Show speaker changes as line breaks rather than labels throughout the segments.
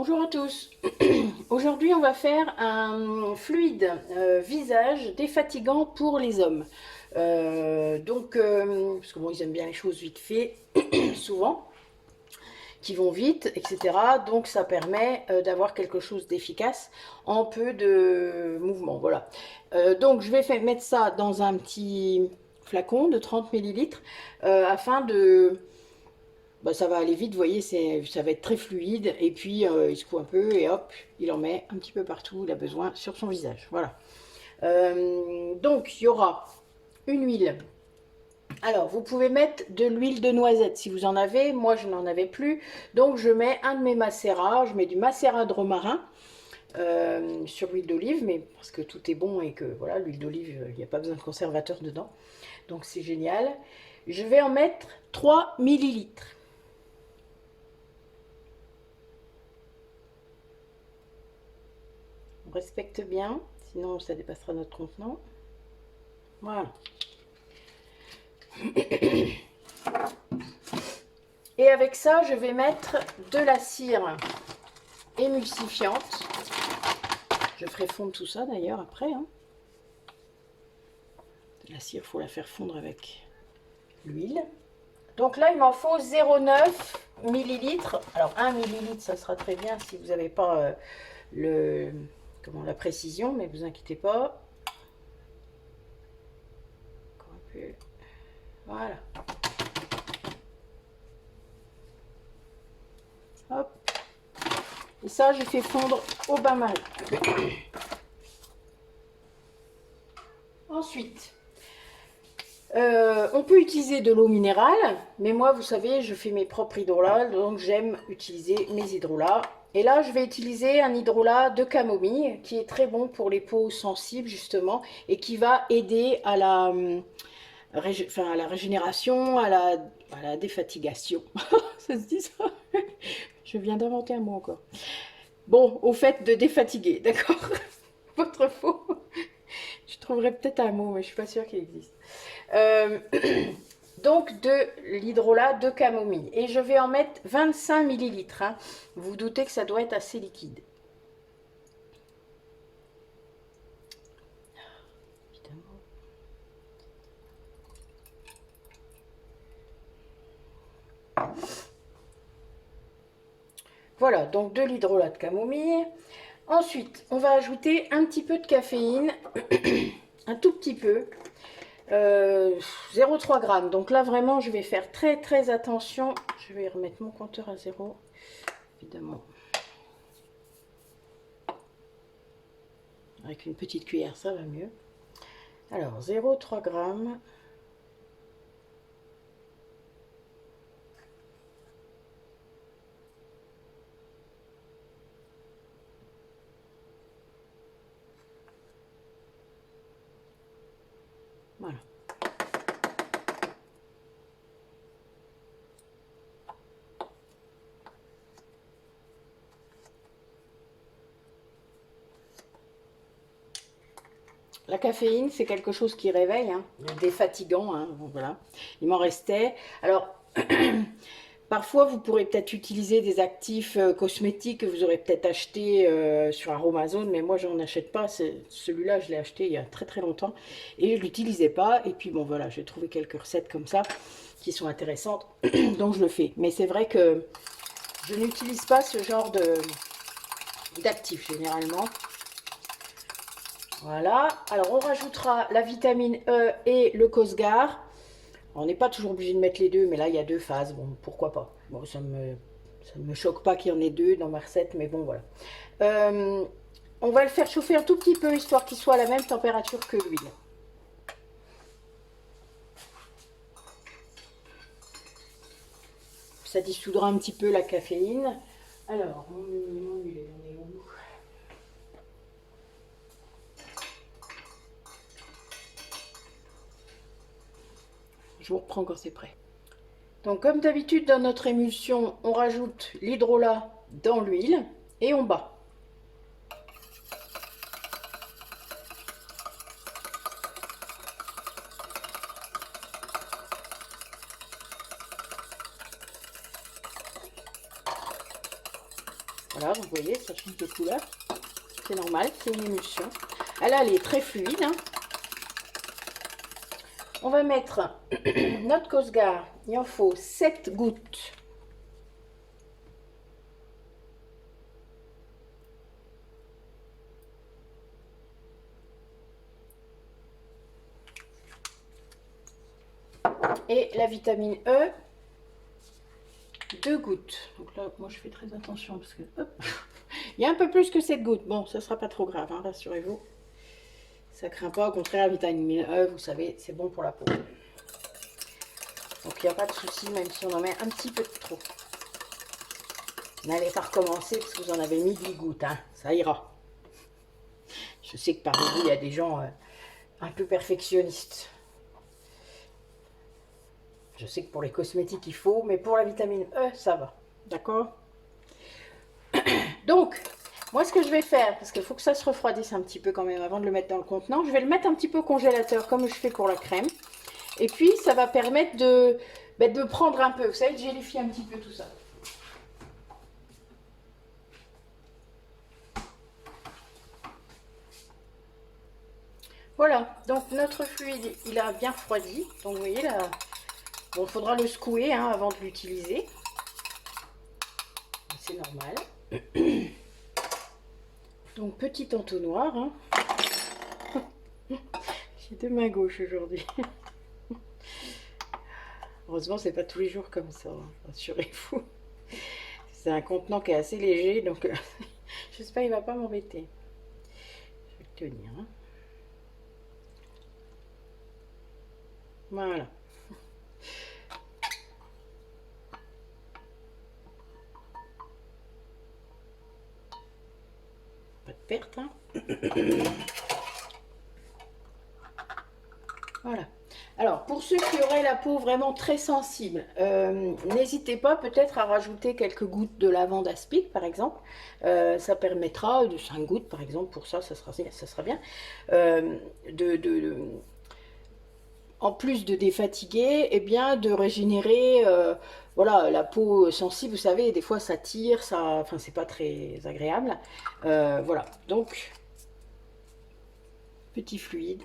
Bonjour à tous. Aujourd'hui, on va faire un fluide visage défatigant pour les hommes. Parce que bon, ils aiment bien les choses vite fait, souvent, qui vont vite, etc. Donc, ça permet d'avoir quelque chose d'efficace en peu de mouvement. Voilà. Donc, je vais mettre ça dans un petit flacon de 30 millilitres afin de ça va aller vite, vous voyez, ça va être très fluide. Et puis, il secoue un peu et hop, il en met un petit peu partout où il a besoin sur son visage. Voilà. Donc, il y aura une huile. Alors, vous pouvez mettre de l'huile de noisette si vous en avez. Moi, je n'en avais plus. Donc, je mets un de mes macérats. Je mets du macérat de romarin sur l'huile d'olive, mais parce que tout est bon et que voilà, l'huile d'olive, il n'y a pas besoin de conservateur dedans. Donc, c'est génial. Je vais en mettre 3 millilitres. On respecte bien, sinon ça dépassera notre contenant. Voilà. Et avec ça, je vais mettre de la cire émulsifiante. Je ferai fondre tout ça d'ailleurs après. La cire, il faut la faire fondre avec l'huile. Donc là, il m'en faut 0,9 millilitres. Alors 1 millilitre, ça sera très bien si vous n'avez pas la précision, mais vous inquiétez pas. Encore un peu. Voilà. Hop. Et ça, je fais fondre au bain-marie. Ensuite, on peut utiliser de l'eau minérale, mais moi, vous savez, je fais mes propres hydrolats, donc j'aime utiliser mes hydrolats. Et là, je vais utiliser un hydrolat de camomille qui est très bon pour les peaux sensibles, justement, et qui va aider à la régénération, à la défatigation. Ça se dit ça? Je viens d'inventer un mot encore. Bon, au fait de défatiguer, d'accord? Votre faux. Je trouverais peut-être un mot, mais je suis pas sûre qu'il existe. Donc de l'hydrolat de camomille. Et je vais en mettre 25 millilitres. Vous vous doutez que ça doit être assez liquide. Évidemment. Voilà, donc de l'hydrolat de camomille. Ensuite, on va ajouter un petit peu de caféine, un tout petit peu, 0,3 g. Donc là, vraiment, je vais faire très très attention. Je vais remettre mon compteur à 0, évidemment. Avec une petite cuillère, ça va mieux. Alors, 0,3 g. Voilà. La caféine, c'est quelque chose qui réveille, défatigant, voilà. Il m'en restait. Alors, parfois, vous pourrez peut-être utiliser des actifs cosmétiques que vous aurez peut-être acheté sur Aromazone, mais moi, je n'en achète pas. Celui-là, je l'ai acheté il y a très très longtemps et je ne l'utilisais pas. Et puis, bon, voilà, j'ai trouvé quelques recettes comme ça qui sont intéressantes, donc je le fais. Mais c'est vrai que je n'utilise pas ce genre d'actifs généralement. Voilà, alors on rajoutera la vitamine E et le Cosgar. On n'est pas toujours obligé de mettre les deux, mais là il y a deux phases, bon pourquoi pas. Bon, ça ne me choque pas qu'il y en ait deux dans ma recette, mais bon voilà. On va le faire chauffer un tout petit peu, histoire qu'il soit à la même température que l'huile. Ça dissoudra un petit peu la caféine. Alors, mon huile, on est où? Je vous reprends quand c'est prêt. Donc comme d'habitude dans notre émulsion, on rajoute l'hydrolat dans l'huile et on bat. Voilà, vous voyez, ça change de couleur. C'est normal, c'est une émulsion. Ah là, elle est très fluide. Hein. On va mettre notre Cosgar. Il en faut 7 gouttes. Et la vitamine E, 2 gouttes. Donc là, moi, je fais très attention parce que hop, il y a un peu plus que 7 gouttes. Bon, ça sera pas trop grave, hein, rassurez-vous. Ça craint pas. Au contraire, la vitamine E, vous savez, c'est bon pour la peau. Donc, il n'y a pas de souci, même si on en met un petit peu de trop. N'allez pas recommencer parce que vous en avez mis 10 gouttes. Hein. Ça ira. Je sais que parmi vous, il y a des gens un peu perfectionnistes. Je sais que pour les cosmétiques, il faut, mais pour la vitamine E, ça va. D'accord? Donc, moi, ce que je vais faire, parce qu'il faut que ça se refroidisse un petit peu quand même avant de le mettre dans le contenant, je vais le mettre un petit peu au congélateur, comme je fais pour la crème. Et puis, ça va permettre de prendre un peu, vous savez, de gélifier un petit peu tout ça. Voilà, donc notre fluide, il a bien refroidi. Donc, vous voyez, là, bon, il faudra le secouer hein, avant de l'utiliser. C'est normal. Donc, petit entonnoir. Hein. J'ai deux mains gauches aujourd'hui. Heureusement, c'est pas tous les jours comme ça, hein, rassurez-vous. C'est un contenant qui est assez léger, donc j'espère qu'il va pas m'embêter. Je vais le tenir. Hein. Voilà. Pas de perte. Hein. Voilà. Alors, pour ceux qui auraient la peau vraiment très sensible, n'hésitez pas peut-être à rajouter quelques gouttes de lavande aspic, par exemple. Ça permettra, de 5 gouttes par exemple, pour ça, ça sera bien. En plus de défatiguer, eh bien, de régénérer voilà, la peau sensible. Vous savez, des fois ça tire, enfin, c'est pas très agréable. Voilà, donc, petit fluide,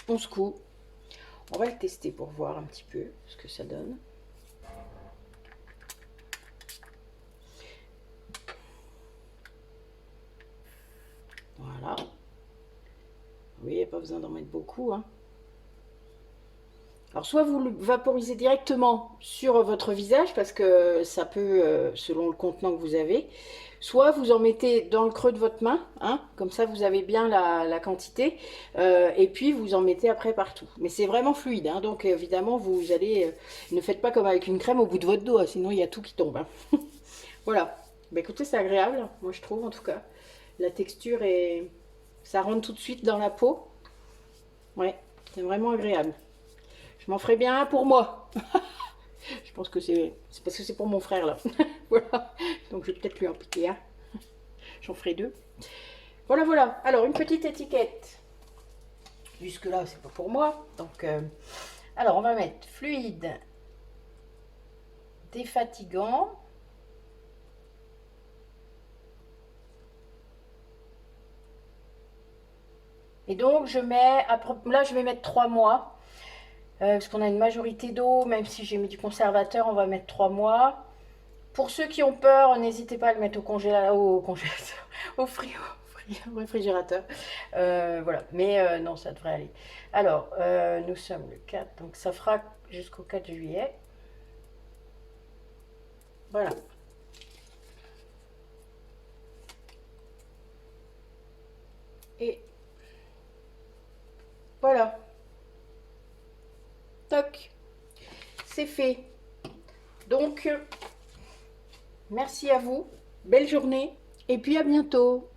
on secoue. On va le tester pour voir un petit peu ce que ça donne. Voilà. Oui, il n'y a pas besoin d'en mettre beaucoup. Hein. Alors, soit vous le vaporisez directement sur votre visage, parce que ça peut, selon le contenant que vous avez, soit vous en mettez dans le creux de votre main, hein, comme ça vous avez bien la quantité, et puis vous en mettez après partout. Mais c'est vraiment fluide, hein, donc évidemment vous allez, ne faites pas comme avec une crème au bout de votre doigt, sinon il y a tout qui tombe. Hein. Voilà, bah, écoutez, c'est agréable, moi je trouve en tout cas. La texture est, ça rentre tout de suite dans la peau. Ouais, c'est vraiment agréable. Je m'en ferai bien un pour moi. Je pense que c'est parce que c'est pour mon frère là. Voilà. Donc je vais peut-être lui en piquer un. J'en ferai 2. Voilà, voilà. Alors une petite étiquette. Jusque là, c'est pas pour moi. Donc, alors on va mettre fluide défatigant. Et donc je mets, là je vais mettre 3 mois. Parce qu'on a une majorité d'eau, même si j'ai mis du conservateur, on va mettre 3 mois. Pour ceux qui ont peur, n'hésitez pas à le mettre au congélateur, au frigo, au réfrigérateur. Voilà, mais non, ça devrait aller. Alors, nous sommes le 4, donc ça fera jusqu'au 4 juillet. Voilà. Et voilà. Toc, c'est fait. Donc, merci à vous. Belle journée. Et puis à bientôt.